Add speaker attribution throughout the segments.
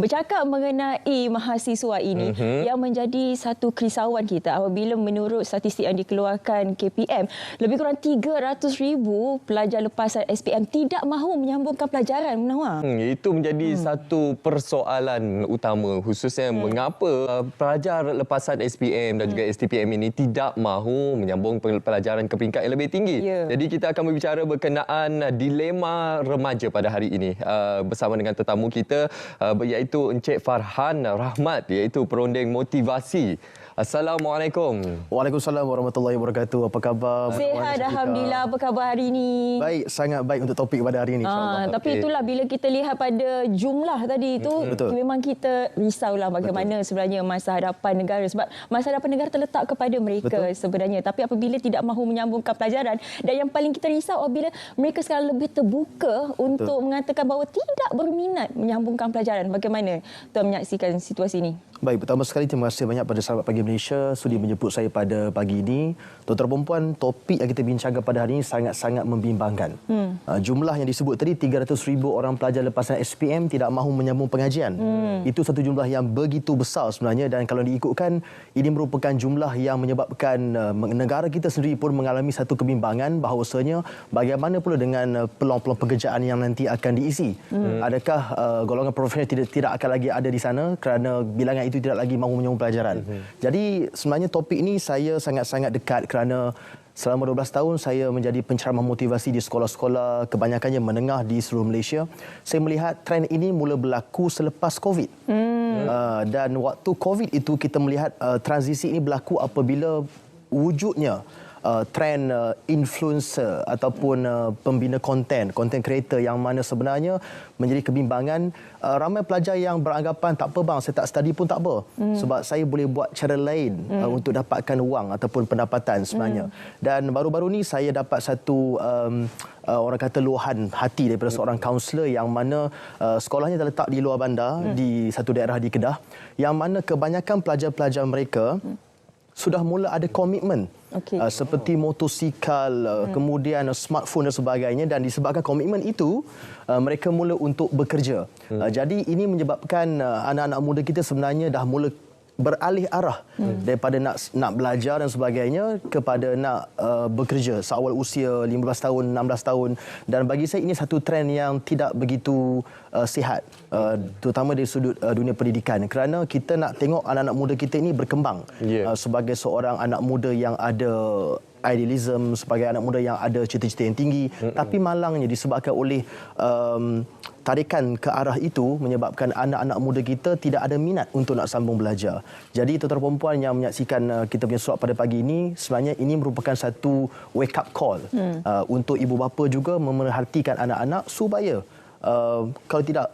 Speaker 1: Bercakap mengenai mahasiswa ini yang menjadi satu kerisauan kita apabila menurut statistik yang dikeluarkan KPM, lebih kurang 300,000 pelajar lepasan SPM tidak mahu menyambungkan pelajaran, Munawar.
Speaker 2: Itu menjadi satu persoalan utama, khususnya mengapa pelajar lepasan SPM dan juga STPM ini tidak mahu menyambung pelajaran ke peringkat yang lebih tinggi. Jadi kita akan berbicara berkenaan dilema remaja pada hari ini bersama dengan tetamu kita iaitu Encik Farhan Rahmat, iaitu perunding motivasi. Assalamualaikum.
Speaker 3: Waalaikumsalam warahmatullahi wabarakatuh. Apa khabar?
Speaker 1: Sihat, alhamdulillah. Apa khabar hari ini?
Speaker 3: Baik, sangat baik untuk topik pada hari ini, insya-Allah.
Speaker 1: Tapi itulah bila kita lihat pada jumlah tadi itu, memang kita risaulah bagaimana sebenarnya masa hadapan negara, sebab masa hadapan negara terletak kepada mereka sebenarnya. Tapi apabila tidak mahu menyambungkan pelajaran, dan yang paling kita risau apabila mereka sekarang lebih terbuka untuk mengatakan bahawa tidak berminat menyambungkan pelajaran. Bagaimana tuan menyaksikan situasi ini?
Speaker 3: Baik, pertama sekali terima kasih banyak pada sahabat Pagi Malaysia sudi menjemput saya pada pagi ini. Tuan-tuan dan puan, topik yang kita bincangkan pada hari ini sangat-sangat membimbangkan. Jumlah yang disebut tadi, 300,000 orang pelajar lepasan SPM tidak mahu menyambung pengajian. Itu satu jumlah yang begitu besar sebenarnya, dan kalau diikutkan, ini merupakan jumlah yang menyebabkan negara kita sendiri pun mengalami satu kebimbangan bahawasanya bagaimana pula dengan peluang-peluang pekerjaan yang nanti akan diisi. Adakah golongan profesional tidak akan lagi ada di sana kerana bilangan itu tidak lagi mahu menyambung pelajaran. Jadi sebenarnya topik ini saya sangat-sangat dekat kerana selama 12 tahun saya menjadi penceramah motivasi di sekolah-sekolah kebanyakannya menengah di seluruh Malaysia. Saya melihat trend ini mula berlaku selepas COVID. Dan waktu COVID itu kita melihat transisi ini berlaku apabila wujudnya trend influencer ataupun pembina konten creator yang mana sebenarnya menjadi kebimbangan. Ramai pelajar yang beranggapan tak apa bang, saya tak study pun tak apa, sebab saya boleh buat cara lain untuk dapatkan wang ataupun pendapatan sebenarnya. Dan baru-baru ni saya dapat satu orang kata luahan hati daripada seorang kaunselor yang mana sekolahnya terletak di luar bandar di satu daerah di Kedah, yang mana kebanyakan pelajar-pelajar mereka sudah mula ada komitmen seperti motosikal, kemudian smartphone dan sebagainya, dan disebabkan komitmen itu mereka mula untuk bekerja. Jadi ini menyebabkan anak-anak muda kita sebenarnya dah mula beralih arah daripada nak belajar dan sebagainya kepada nak bekerja seawal usia 15 tahun, 16 tahun, dan bagi saya ini satu trend yang tidak begitu sihat, terutama dari sudut dunia pendidikan, kerana kita nak tengok anak-anak muda kita ini berkembang sebagai seorang anak muda yang ada idealism, sebagai anak muda yang ada cita-cita yang tinggi, tapi malangnya disebabkan oleh tarikan ke arah itu menyebabkan anak-anak muda kita tidak ada minat untuk nak sambung belajar. Jadi tuan-tuan dan puan yang menyaksikan kita punya slot pada pagi ini, sebenarnya ini merupakan satu wake up call untuk ibu bapa juga memerhatikan anak-anak supaya kalau tidak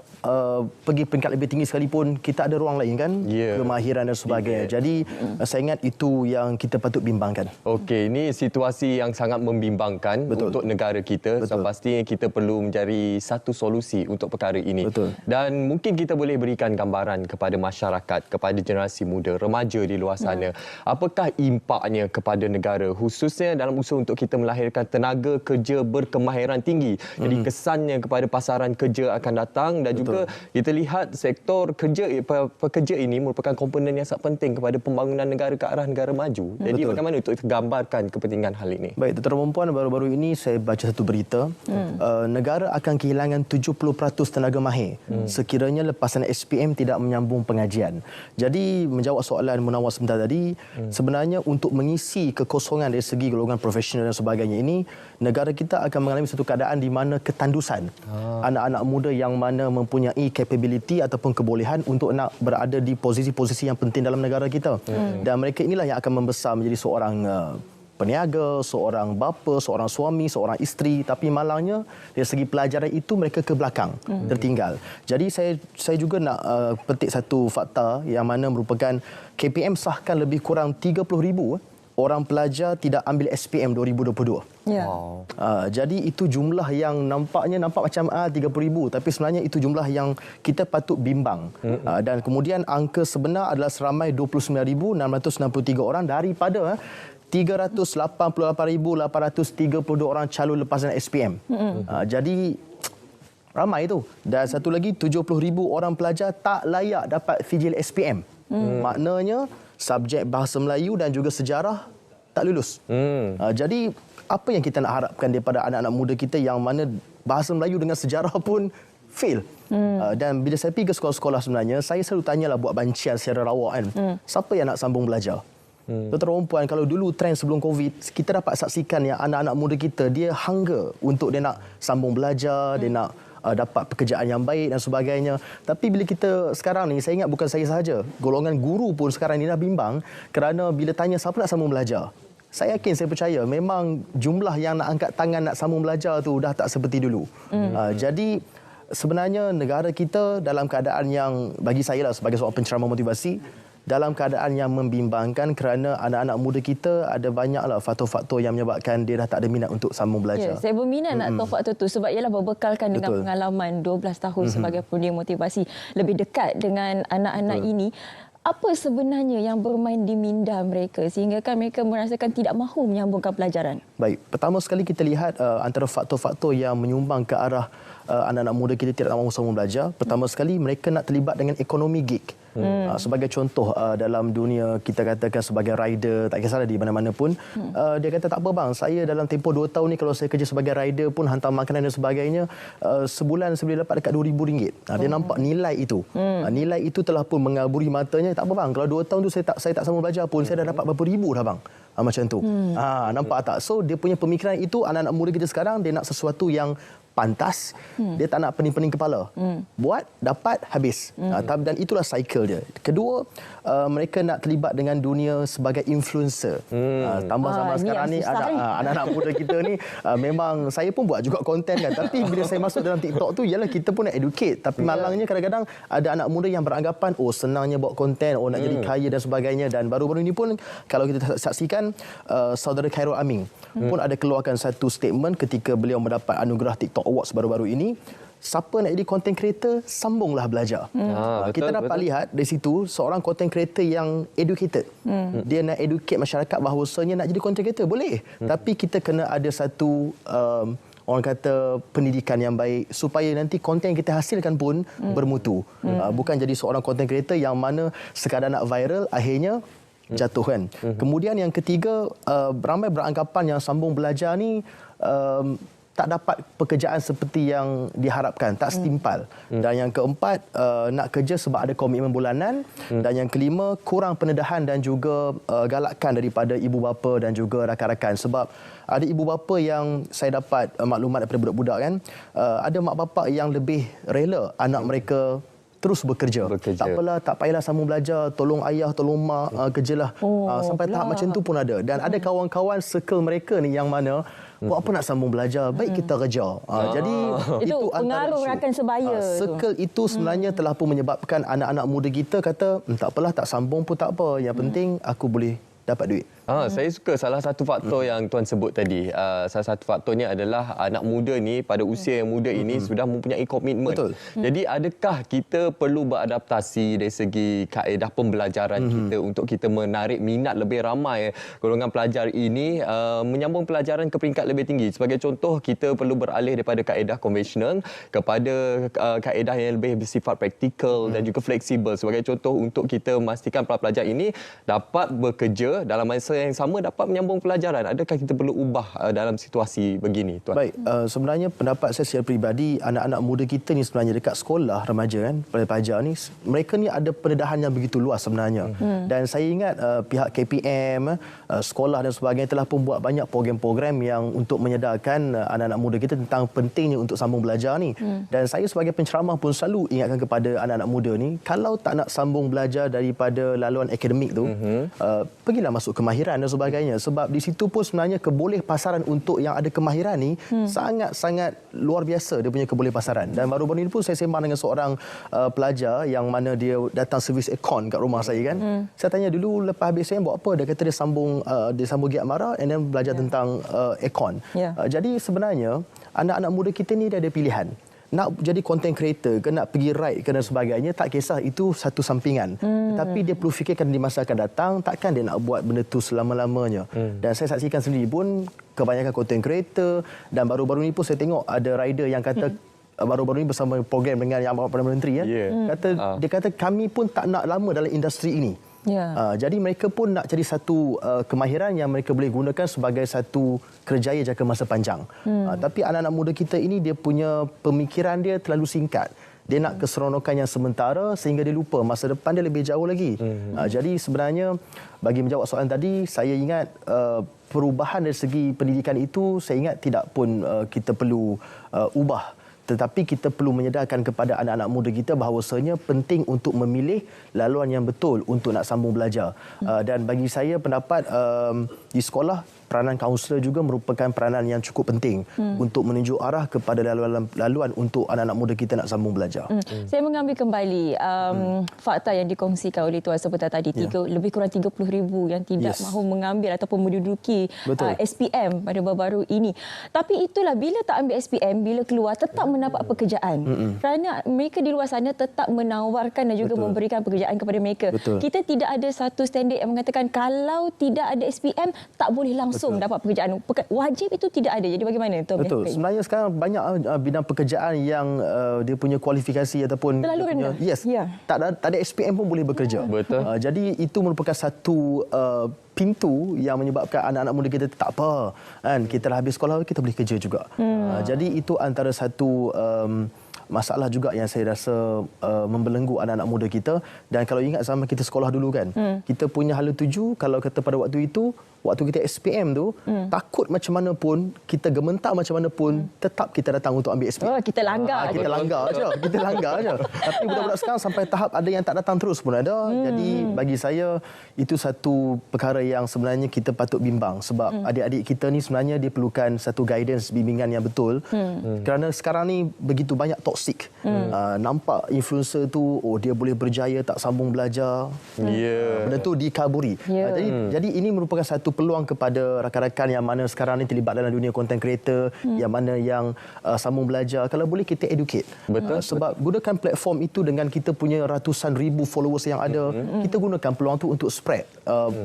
Speaker 3: pergi peringkat lebih tinggi sekalipun, kita ada ruang lain kan, kemahiran dan sebagainya. Jadi saya ingat itu yang kita patut bimbangkan.
Speaker 2: Okey, ini situasi yang sangat membimbangkan untuk negara kita. So, pastinya kita perlu mencari satu solusi untuk perkara ini. Dan mungkin kita boleh berikan gambaran kepada masyarakat, kepada generasi muda, remaja di luar sana. Apakah impaknya kepada negara, khususnya dalam usaha untuk kita melahirkan tenaga kerja berkemahiran tinggi. Jadi kesannya kepada pasaran kerja akan datang, dan juga kita lihat sektor pekerja ini merupakan komponen yang sangat penting kepada pembangunan negara ke arah negara maju. Jadi bagaimana untuk gambarkan kepentingan hal ini?
Speaker 3: Baik, tuan-tuan dan puan, baru-baru ini saya baca satu berita, negara akan kehilangan 70% tenaga mahir sekiranya lepasan SPM tidak menyambung pengajian. Jadi menjawab soalan Munawar sebentar tadi, sebenarnya untuk mengisi kekosongan dari segi golongan profesional dan sebagainya ini, negara kita akan mengalami satu keadaan di mana ketandusan anak-anak muda yang mana mempunyai capability ataupun kebolehan untuk nak berada di posisi-posisi yang penting dalam negara kita. Dan mereka inilah yang akan membesar menjadi seorang peniaga, seorang bapa, seorang suami, seorang isteri, tapi malangnya dari segi pelajaran itu mereka ke belakang, tertinggal. Jadi saya juga nak petik satu fakta yang mana merupakan KPM sahkan lebih kurang 30,000 orang pelajar tidak ambil SPM 2022. Jadi itu jumlah yang nampak macam 30,000, tapi sebenarnya itu jumlah yang kita patut bimbang. Dan kemudian angka sebenar adalah seramai 29,663 orang daripada 388,832 orang calon lepasan SPM. Jadi Ramai tu. Dan satu lagi 70,000 orang pelajar tak layak dapat sijil SPM. Maknanya subjek bahasa Melayu dan juga sejarah tak lulus. Jadi apa yang kita nak harapkan daripada anak-anak muda kita yang mana bahasa Melayu dengan sejarah pun fail. Dan bila saya pergi ke sekolah-sekolah sebenarnya, saya selalu tanyalah buat bancian secara rawak kan. Siapa yang nak sambung belajar? Tuan-tuan dan puan, kalau dulu trend sebelum COVID, kita dapat saksikan yang anak-anak muda kita, dia hunger untuk dia nak sambung belajar, dia nak dapat pekerjaan yang baik dan sebagainya. Tapi bila kita sekarang ni, saya ingat bukan saya sahaja, golongan guru pun sekarang ni dah bimbang kerana bila tanya siapa nak sambung belajar, saya yakin, saya percaya memang jumlah yang nak angkat tangan nak sambung belajar tu dah tak seperti dulu. Jadi sebenarnya negara kita dalam keadaan yang, bagi saya lah sebagai seorang penceramah motivasi, dalam keadaan yang membimbangkan kerana anak-anak muda kita ada banyaklah faktor-faktor yang menyebabkan dia dah tak ada minat untuk sambung belajar.
Speaker 1: Ya, saya berminat nak tahu faktor tu sebab ialah berbekalkan dengan pengalaman 12 tahun sebagai penulis motivasi, lebih dekat dengan anak-anak ini. Apa sebenarnya yang bermain di minda mereka sehingga kan mereka merasakan tidak mahu menyambungkan pelajaran?
Speaker 3: Baik, pertama sekali kita lihat antara faktor-faktor yang menyumbang ke arah anak-anak muda kita tidak mahu sambung belajar. Pertama sekali mereka nak terlibat dengan ekonomi gig. Sebagai contoh, dalam dunia kita katakan sebagai rider, tak kisahlah di mana-mana pun, dia kata tak apa bang, saya dalam tempoh 2 tahun ni kalau saya kerja sebagai rider pun, hantar makanan dan sebagainya, sebulan saya boleh dapat dekat RM2,000. Dia nampak nilai itu. Nilai itu telah pun mengaburi matanya. Tak apa bang, kalau 2 tahun tu saya tak sambung belajar pun, saya dah dapat berapa ribu dah bang. Macam tu. Nampak tak? So dia punya pemikiran itu, anak-anak muda kita sekarang, dia nak sesuatu yang pantas, dia tak nak pening-pening kepala. Buat, dapat, habis. Dan itulah cycle dia. Kedua, mereka nak terlibat dengan dunia sebagai influencer. Tambah sama sekarang ni anak-anak muda kita ni, memang saya pun buat juga konten kan, tapi bila saya masuk dalam TikTok tu, ialah kita pun nak educate, tapi malangnya kadang-kadang ada anak muda yang beranggapan senangnya buat konten, nak jadi kaya dan sebagainya. Dan baru-baru ini pun kalau kita saksikan, saudara Khairul Aming pun ada keluarkan satu statement ketika beliau mendapat anugerah TikTok Awards baru-baru ini. Siapa nak jadi content creator, sambunglah belajar. Kita dapat lihat dari situ seorang content creator yang educated. Dia nak educate masyarakat bahawasanya nak jadi content creator boleh. Tapi kita kena ada satu orang kata pendidikan yang baik supaya nanti konten yang kita hasilkan pun bermutu. Bukan jadi seorang content creator yang mana sekadar nak viral akhirnya jatuh kan. Kemudian yang ketiga, ramai beranggapan yang sambung belajar ni tak dapat pekerjaan seperti yang diharapkan, tak setimpal. Dan yang keempat, nak kerja sebab ada komitmen bulanan. Dan yang kelima, kurang pendedahan dan juga galakan daripada ibu bapa dan juga rakan-rakan. Sebab ada ibu bapa yang saya dapat maklumat daripada budak-budak kan, ada mak bapak yang lebih rela anak mereka terus bekerja. Tak apalah, tak payahlah sambung belajar, tolong ayah, tolong mak kerjalah. Sampai tahap macam tu pun ada. Dan ada kawan-kawan circle mereka ni yang mana buat apa nak sambung belajar, baik kita kerja. Jadi
Speaker 1: itu pengaruh rakan sebaya.
Speaker 3: Circle itu sebenarnya telah pun menyebabkan anak-anak muda kita kata, tak apalah, tak sambung pun tak apa, yang penting aku boleh dapat duit.
Speaker 2: Saya suka salah satu faktor yang Tuan sebut tadi. Salah satu faktornya adalah anak muda ni pada usia yang muda ini sudah mempunyai komitmen.
Speaker 3: Betul.
Speaker 2: Jadi adakah kita perlu beradaptasi dari segi kaedah pembelajaran kita untuk kita menarik minat lebih ramai golongan pelajar ini menyambung pelajaran ke peringkat lebih tinggi. Sebagai contoh, kita perlu beralih daripada kaedah konvensional kepada kaedah yang lebih bersifat praktikal dan juga fleksibel. Sebagai contoh, untuk kita memastikan pelajar ini dapat bekerja dalam masa yang sama, dapat menyambung pelajaran. Adakah kita perlu ubah dalam situasi begini, Tuan?
Speaker 3: Baik, sebenarnya pendapat saya secara peribadi, anak-anak muda kita ni sebenarnya dekat sekolah remaja kan, pelajar ni, mereka ni ada pendedahan yang begitu luas sebenarnya. Dan saya ingat pihak KPM, sekolah dan sebagainya telah pun buat banyak program-program yang untuk menyedarkan anak-anak muda kita tentang pentingnya untuk sambung belajar ni. Dan saya sebagai penceramah pun selalu ingatkan kepada anak-anak muda ni, kalau tak nak sambung belajar daripada laluan akademik tu, pergilah masuk kemahiran dan sebagainya. Sebab di situ pun sebenarnya keboleh pasaran untuk yang ada kemahiran ni sangat-sangat luar biasa, dia punya keboleh pasaran. Dan baru-baru ini pun saya sembang dengan seorang pelajar yang mana dia datang servis aircon kat rumah saya kan. Saya tanya dulu lepas habis saya buat apa, dia kata dia sambung Giat Mara and then belajar tentang aircon. Jadi sebenarnya anak-anak muda kita ni dia ada pilihan. Nak jadi content creator ke, nak pergi ride ke dan sebagainya, tak kisah, itu satu sampingan. Tapi dia perlu fikirkan di masa akan datang, takkan dia nak buat benda tu selama-lamanya. Dan saya saksikan sendiri pun kebanyakan content creator, dan baru-baru ni pun saya tengok ada rider yang kata baru-baru ini bersama program dengan Yang Amat Perdana Menteri dia kata kami pun tak nak lama dalam industri ini. Jadi mereka pun nak cari satu kemahiran yang mereka boleh gunakan sebagai satu kerjaya jangka masa panjang. Tapi anak-anak muda kita ini dia punya pemikiran dia terlalu singkat. Dia nak keseronokan yang sementara sehingga dia lupa masa depan dia lebih jauh lagi. Jadi sebenarnya bagi menjawab soalan tadi, saya ingat perubahan dari segi pendidikan itu saya ingat tidak pun kita perlu ubah. Tetapi kita perlu menyedarkan kepada anak-anak muda kita bahawasanya penting untuk memilih laluan yang betul untuk nak sambung belajar. Dan bagi saya pendapat di sekolah, peranan kaunselor juga merupakan peranan yang cukup penting untuk menunjuk arah kepada laluan untuk anak-anak muda kita nak sambung belajar.
Speaker 1: Saya mengambil kembali fakta yang dikongsikan oleh Tuan Sepetar tadi. Lebih kurang 30,000 yang tidak mahu mengambil ataupun menduduki SPM pada baru-baru ini. Tapi itulah, bila tak ambil SPM, bila keluar tetap mendapat pekerjaan. Kerana mereka di luar sana tetap menawarkan dan juga memberikan pekerjaan kepada mereka. Kita tidak ada satu standard yang mengatakan kalau tidak ada SPM tak boleh langsung dapat pekerjaan. Wajib itu tidak ada. Jadi bagaimana Tuan?
Speaker 3: Betul. Sebenarnya sekarang banyak bidang pekerjaan yang dia punya kualifikasi ataupun
Speaker 1: terlalu rendah.
Speaker 3: Tak ada SPM pun boleh bekerja. Jadi itu merupakan satu pintu yang menyebabkan anak-anak muda kita tak apa kan, kita dah habis sekolah kita boleh kerja juga. Jadi itu antara satu masalah juga yang saya rasa membelenggu anak-anak muda kita. Dan kalau ingat zaman kita sekolah dulu kan, kita punya hala tuju kalau kata pada waktu itu, waktu kita SPM tu, takut macam mana pun, kita gementar macam mana pun, tetap kita datang untuk ambil SPM.
Speaker 1: Kita langgar.
Speaker 3: Kita langgar je. Tapi budak-budak sekarang sampai tahap ada yang tak datang terus pun ada. Jadi bagi saya itu satu perkara yang sebenarnya kita patut bimbang, sebab adik-adik kita ni sebenarnya dia perlukan satu guidance, bimbingan yang betul. Kerana sekarang ni begitu banyak toksik. Nampak influencer tu, dia boleh berjaya tak sambung belajar. Benda tu dikaburi. Jadi ini merupakan satu peluang kepada rakan-rakan yang mana sekarang ni terlibat dalam dunia content creator, yang mana yang sambung belajar. Kalau boleh kita educate. Sebab gunakan platform itu dengan kita punya ratusan ribu followers yang ada, kita gunakan peluang tu untuk spread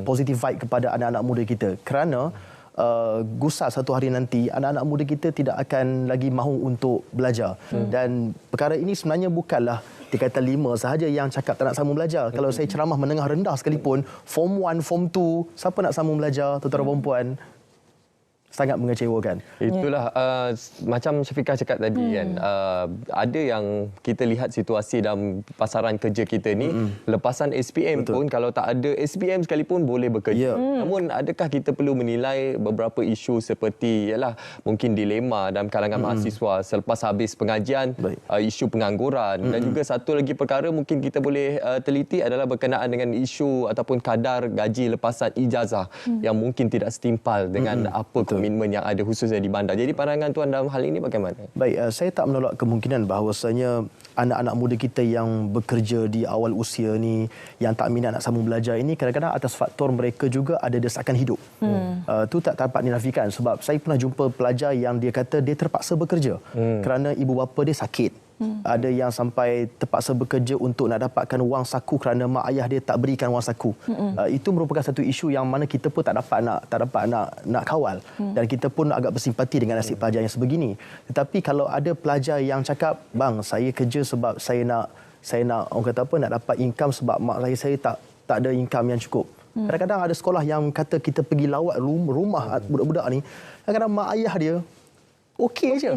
Speaker 3: positive vibe kepada anak-anak muda kita. Kerana gusar satu hari nanti anak-anak muda kita tidak akan lagi mahu untuk belajar. Dan perkara ini sebenarnya bukanlah tingkatan 5 sahaja yang cakap tak nak sambung belajar. Kalau saya ceramah menengah rendah sekalipun, Form 1, Form 2, siapa nak sambung belajar, tuan-tuan dan puan? Sangat mengecewakan.
Speaker 2: Itulah macam Syafiqah cakap tadi kan, ada yang kita lihat situasi dalam pasaran kerja kita ni, lepasan SPM pun kalau tak ada SPM sekalipun boleh bekerja. Namun adakah kita perlu menilai beberapa isu seperti ialah mungkin dilema dalam kalangan mahasiswa selepas habis pengajian, isu pengangguran, dan juga satu lagi perkara mungkin kita boleh teliti adalah berkenaan dengan isu ataupun kadar gaji lepasan ijazah yang mungkin tidak setimpal dengan apa komitmen yang ada khususnya di bandar. Jadi pandangan tuan dalam hal ini bagaimana?
Speaker 3: Baik, saya tak menolak kemungkinan bahawasanya anak-anak muda kita yang bekerja di awal usia ni, yang tak minat nak sambung belajar ini, kadang-kadang atas faktor mereka juga ada desakan hidup. Itu tak dapat dinafikan, sebab saya pernah jumpa pelajar yang dia kata dia terpaksa bekerja kerana ibu bapa dia sakit. Ada yang sampai terpaksa bekerja untuk nak dapatkan wang saku kerana mak ayah dia tak berikan wang saku. Itu merupakan satu isu yang mana kita pun tak dapat nak kawal. Dan kita pun agak bersimpati dengan nasib pelajar yang sebegini. Tetapi kalau ada pelajar yang cakap, bang, saya kerja sebab saya nak orang kata apa, nak dapat income sebab mak saya tak ada income yang cukup. Kadang-kadang ada sekolah yang kata kita pergi lawat rumah budak-budak ni, kadang-kadang mak ayah dia okey je.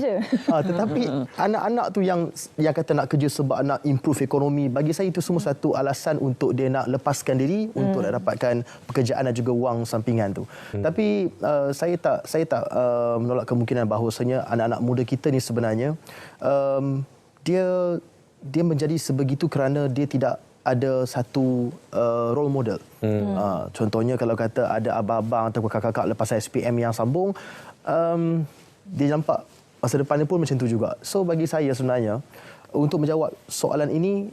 Speaker 3: Tetapi anak-anak tu yang kata nak kerja sebab nak improve ekonomi, bagi saya itu semua satu alasan untuk dia nak lepaskan diri untuk nak dapatkan pekerjaan dan juga wang sampingan tu. Tapi saya tak menolak kemungkinan bahawasanya anak-anak muda kita ni sebenarnya dia menjadi sebegitu kerana dia tidak ada satu role model. Contohnya kalau kata ada abang-abang atau kakak-kakak lepas SPM yang sambung, dia nampak masa depannya pun macam tu juga. So bagi saya sebenarnya, untuk menjawab soalan ini,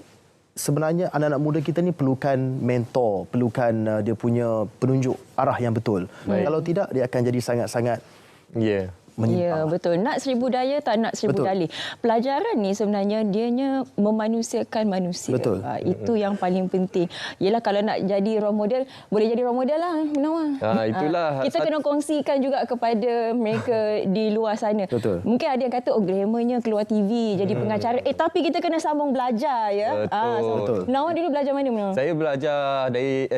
Speaker 3: sebenarnya anak-anak muda kita ni perlukan mentor, perlukan dia punya penunjuk arah yang betul. Kalau tidak, dia akan jadi sangat-sangat
Speaker 1: Ya, betul. Nak seribu daya, tak nak seribu dalih. Pelajaran ni sebenarnya dianya memanusiakan manusia.
Speaker 3: Betul.
Speaker 1: Itu yang paling penting. Yelah, kalau nak jadi role model, boleh jadi role model lah, Munawar.
Speaker 2: Itulah.
Speaker 1: Kita kena kongsikan juga kepada mereka di luar sana.
Speaker 3: Betul.
Speaker 1: Mungkin ada yang kata, glamournya keluar TV, jadi pengacara. Tapi kita kena sambung belajar, ya.
Speaker 2: Betul.
Speaker 1: Munawar dulu belajar mana, Munawar?
Speaker 2: Saya belajar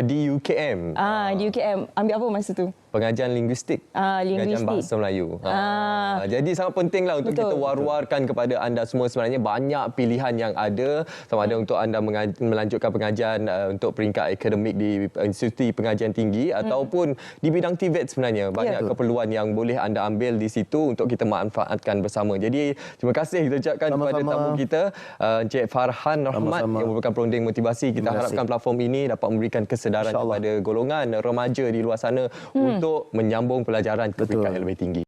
Speaker 2: di UKM.
Speaker 1: Di UKM. Ambil apa masa tu?
Speaker 2: Pengajian linguistik. Pengajian bahasa Melayu. Jadi sangat pentinglah untuk kita war-warkan kepada anda semua, sebenarnya banyak pilihan yang ada, sama ada untuk anda melanjutkan pengajian untuk peringkat akademik di institusi pengajian tinggi ataupun di bidang TVET sebenarnya. Banyak keperluan yang boleh anda ambil di situ untuk kita manfaatkan bersama. Jadi terima kasih kita ucapkan kepada tamu kita, Encik Farhan Rahmat yang merupakan perunding motivasi. Kita harapkan platform ini dapat memberikan kesedaran kepada golongan remaja di luar sana untuk menyambung pelajaran ke peringkat yang lebih tinggi.